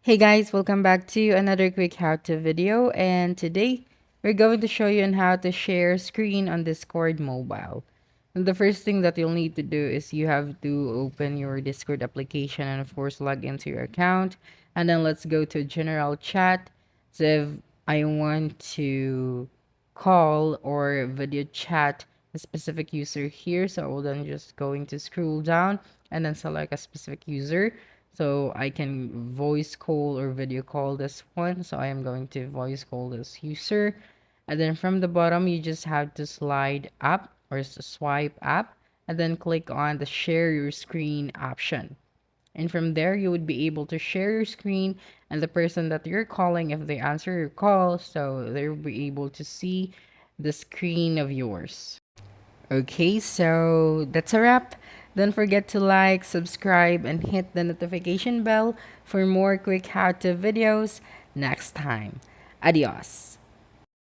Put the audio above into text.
Hey guys, welcome back to another quick how-to video, and today we're going to show you on how to share screen on Discord mobile. And the first thing that you'll need to do is you have to open your Discord application and of course log into your account, and then let's go to general chat. So if I want to call or video chat a specific user here, so I will then just going to scroll down and then select a specific user, so I can voice call or video call this one. So I am going to voice call this user. And then from the bottom, you just have to slide up or swipe up and then click on the share your screen option. And from there, you would be able to share your screen, and the person that you're calling, if they answer your call, so they will be able to see the screen of yours. Okay, so that's a wrap. Don't forget to like, subscribe, and hit the notification bell for more quick how to videos next time. Adios.